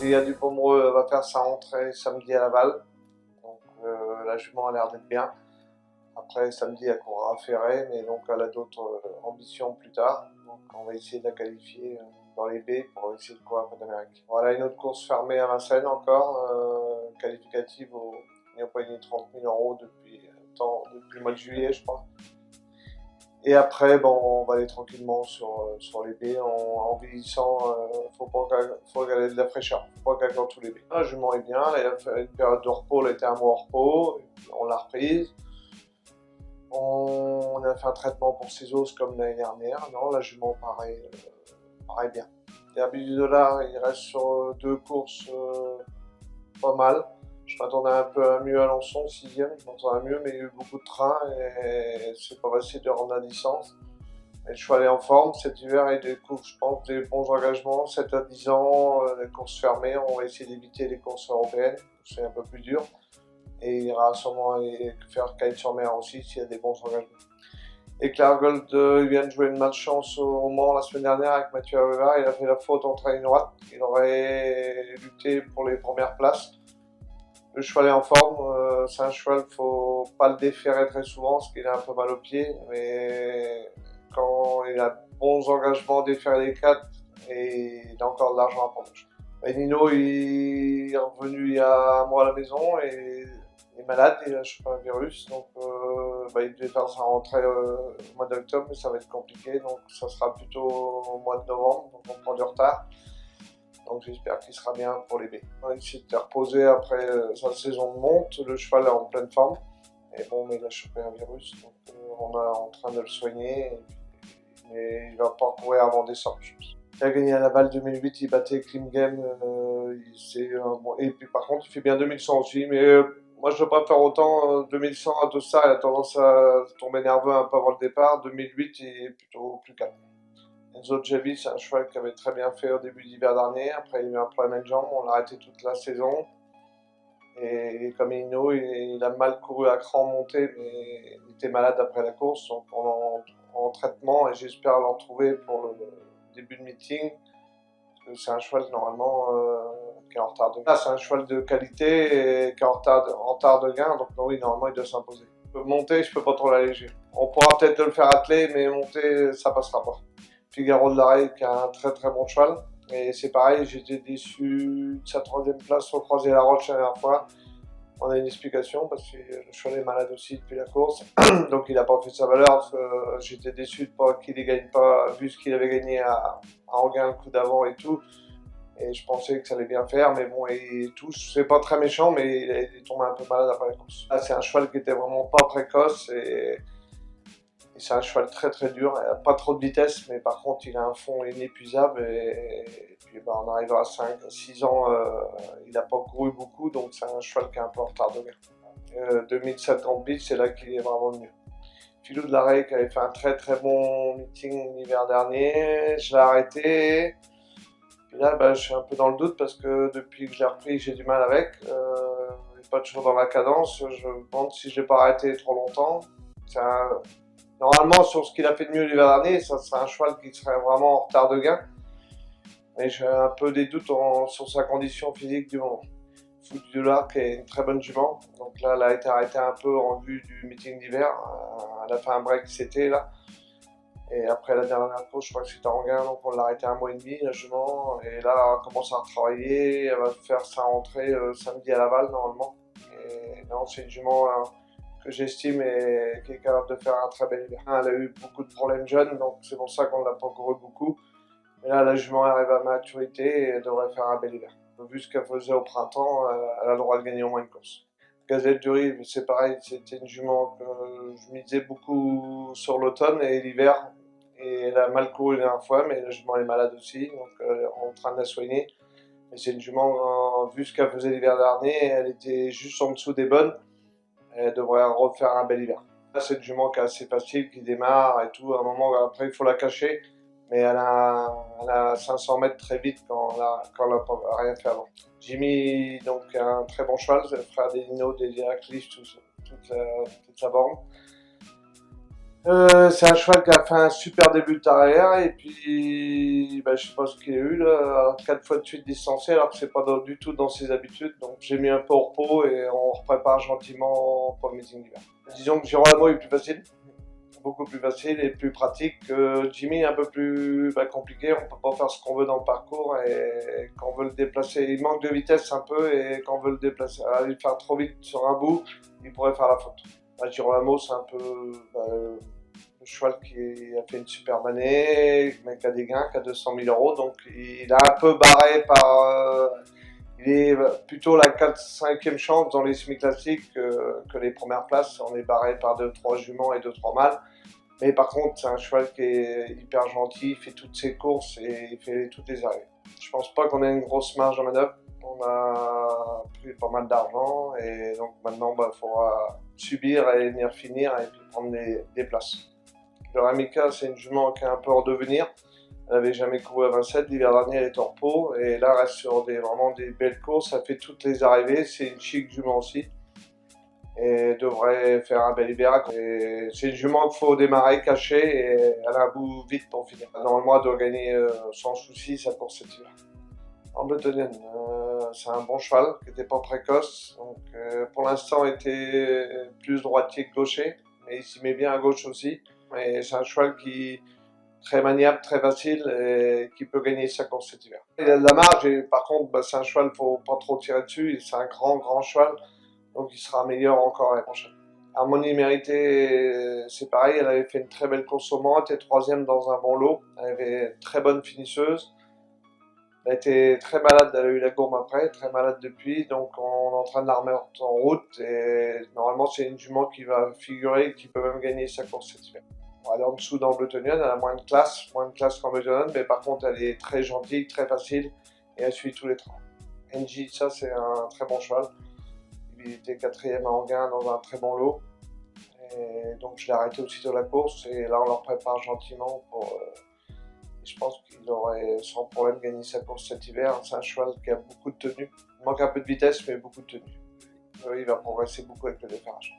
Léa Dupomereux va faire sa rentrée samedi à Laval. Donc la jument a l'air d'être bien. Après samedi elle courra à Ferré, mais donc elle a d'autres ambitions plus tard. Donc on va essayer de la qualifier dans les B pour essayer de courir Côte d'Amérique. Voilà une autre course fermée à Vincennes encore, qualificative au Néopoli 30 000 € depuis le mois de juillet je crois. Et après, bon, on va aller tranquillement sur les baies en vieillissant. Faut regarder de la fraîcheur, faut pas qu'elle tous les baies. La jument est bien, elle a fait une période de repos, elle était un mois en repos, et puis on l'a reprise. On a fait un traitement pour ses os comme l'année dernière. Non, la jument pareil bien. Derby du dollar, il reste sur 2 courses pas mal. Je m'attendais un peu à mieux à Alençon, 6ème, je m'attendais à mieux, mais il y a eu beaucoup de trains et c'est pas facile de rendre la licence. Mais le cheval est en forme cet hiver et des courses, je pense, des bons engagements, 7 à 10 ans, les courses fermées, on va essayer d'éviter les courses européennes, c'est un peu plus dur. Et il ira sûrement aller faire Cagnes-sur-Mer aussi s'il y a des bons engagements. Et Clargold, il vient de jouer une malchance au Mans la semaine dernière avec Mathieu Aveva, il a fait la faute en train droite, il aurait lutté pour les premières places. Le cheval est en forme, c'est un cheval, faut pas le déférer très souvent parce qu'il a un peu mal au pied, mais quand il a bons engagements, déférer les 4 et il a encore de l'argent à prendre. Et Nino il est revenu il y a un mois à la maison et il est malade, il a chopé un virus, donc il devait faire sa rentrée au mois d'octobre, mais ça va être compliqué, donc ça sera plutôt au mois de novembre, donc on prend du retard. Donc j'espère qu'il sera bien pour les baies. Il s'était reposé après sa saison de monte, le cheval est en pleine forme. Et bon, mais il a chopé un virus, donc on est en train de le soigner. Mais il va pas courir avant décembre, je pense. Il a gagné à Laval 2008, il battait Klimgame. Et puis par contre, il fait bien 2100 aussi. Mais moi, je ne veux pas faire autant. 2100 à Dossard, il a tendance à tomber nerveux un peu avant le départ. 2008, il est plutôt plus calme. Enzo Javi, c'est un cheval qui avait très bien fait au début d'hiver dernier. Après, il a eu un problème de jambe, on l'a arrêté toute la saison. Et comme Hino, il a mal couru à cran monté, mais il était malade après la course. Donc, on est en traitement et j'espère le retrouver pour le début de meeting. Parce que c'est un cheval normalement qui est en retard de gain. C'est un cheval de qualité et qui est en retard de gain. Donc, oui, normalement, il doit s'imposer. Monter, je peux pas trop l'alléger. On pourra peut-être le faire atteler, mais monter, ça passera pas. Figaro de l'Arrêt qui a un très très bon cheval. Et c'est pareil, j'étais déçu de sa 3ème place au Croisé la Roche la dernière fois. On a une explication parce que le cheval est malade aussi depuis la course. Donc il n'a pas fait sa valeur. J'étais déçu de pas qu'il ne gagne pas, vu ce qu'il avait gagné à Anguin le coup d'avant et tout. Et je pensais que ça allait bien faire, mais bon, et tout, c'est pas très méchant, mais il est tombé un peu malade après la course. Là, c'est un cheval qui était vraiment pas précoce et c'est un cheval très très dur, il n'a pas trop de vitesse, mais par contre il a un fond inépuisable et puis on arrive à 5-6 ans, il n'a pas couru beaucoup, donc c'est un cheval qui est un peu en retard de gain. 2007 Grand Prix, c'est là qu'il est vraiment le mieux. Philou de l'Arrêt qui avait fait un très très bon meeting l'hiver dernier, je l'ai arrêté. Puis là, je suis un peu dans le doute parce que depuis que je l'ai repris, j'ai du mal avec. Il n'est pas toujours dans la cadence. Je me demande si je ne l'ai pas arrêté trop longtemps. Normalement, sur ce qu'il a fait de mieux l'hiver dernier, ça serait un cheval qui serait vraiment en retard de gain. Mais j'ai un peu des doutes sur sa condition physique du moment. Foot du Dollar qui est une très bonne jument. Donc là, elle a été arrêtée un peu en vue du meeting d'hiver. Elle a fait un break cet été là. Et après la dernière course, je crois que c'était en gain, donc on l'a arrêté un mois et demi, la jument. Et là, elle commence à retravailler. Elle va faire sa rentrée samedi à Laval normalement. Et non, c'est une jument que j'estime et qui est capable de faire un très bel hiver. Elle a eu beaucoup de problèmes jeunes, donc c'est pour ça qu'on ne l'a pas couru beaucoup. Mais là, la jument arrive à maturité et elle devrait faire un bel hiver. Vu ce qu'elle faisait au printemps, elle a le droit de gagner au moins une course. Gazelle du Rive, c'est pareil, c'était une jument que je misais beaucoup sur l'automne et l'hiver. Et elle a mal couru la dernière fois, mais la jument est malade aussi, donc on est en train de la soigner. Mais c'est une jument, vu ce qu'elle faisait l'hiver dernier, elle était juste en dessous des bonnes. Elle devrait refaire un bel hiver. Là, c'est une jument qui est assez facile, qui démarre et tout. À un moment, après, il faut la cacher. Mais elle a 500 mètres très vite quand elle n'a rien fait avant. Jimmy, donc, un très bon cheval, c'est le frère des Nino, des Cliff, toute sa borne. C'est un cheval qui a fait un super début de carrière et puis je sais pas ce qu'il a eu là, 4 fois de suite distancé alors que c'est pas du tout dans ses habitudes. Donc j'ai mis un peu au repos et on prépare gentiment pour le meeting d'hiver. Disons que Girolamo est plus facile, beaucoup plus facile et plus pratique. Jimmy est un peu plus compliqué, on peut pas faire ce qu'on veut dans le parcours et quand on veut le déplacer, il manque de vitesse un peu et quand on veut le déplacer, aller le faire trop vite sur un bout, il pourrait faire la faute. Girolamo c'est un peu le cheval qui a fait une superbe année, mais qui a des gains, qui a 200 000 euros, donc il a un peu barré par... il est plutôt la 4-5e chance dans les semi-classiques que les premières places. On est barré par 2-3 juments et 2-3 mâles. Mais par contre, c'est un cheval qui est hyper gentil, il fait toutes ses courses et il fait toutes les arrivées. Je pense pas qu'on ait une grosse marge de manœuvre. On a pris pas mal d'argent et donc maintenant, il faudra subir et venir finir et puis prendre des places. Le Ramika, c'est une jument qui est un peu en devenir. Elle n'avait jamais couru à 27, l'hiver dernier elle est en repos et là elle reste sur vraiment des belles courses, elle fait toutes les arrivées, c'est une chic jument aussi et devrait faire un bel hiver. C'est une jument qu'il faut démarrer cachée et elle a un bout vite pour finir. Normalement elle doit gagner sans souci sa course cet hiver. Ambletonian, c'est un bon cheval qui n'était pas précoce, donc pour l'instant il était plus droitier que gaucher, mais il s'y met bien à gauche aussi. Mais c'est un cheval qui très maniable, très facile et qui peut gagner sa course cet hiver. Il a de la marge et par contre c'est un cheval, il ne faut pas trop tirer dessus, c'est un grand cheval, donc il sera meilleur encore l'année prochaine. Harmonie méritée, c'est pareil, elle avait fait une très belle course au Mans, elle était 3e dans un bon lot, elle avait une très bonne finisseuse. Elle a été très malade, elle a eu la gourme après, très malade depuis, donc on est en train de la remettre en route et normalement c'est une jument qui va figurer, qui peut même gagner sa course cet hiver. Elle est en dessous d'Ambletonian, elle a moins de classe qu'Ambletonian, mais par contre elle est très gentille, très facile et elle suit tous les trains. NJ, ça c'est un très bon cheval, il était 4e à Anguin dans un très bon lot, et donc je l'ai arrêté aussitôt la course et là on leur prépare gentiment pour... je pense qu'il aurait sans problème gagné sa course cet hiver. C'est un cheval qui a beaucoup de tenue. Il manque un peu de vitesse, mais beaucoup de tenue. Il va progresser beaucoup avec le défarrage.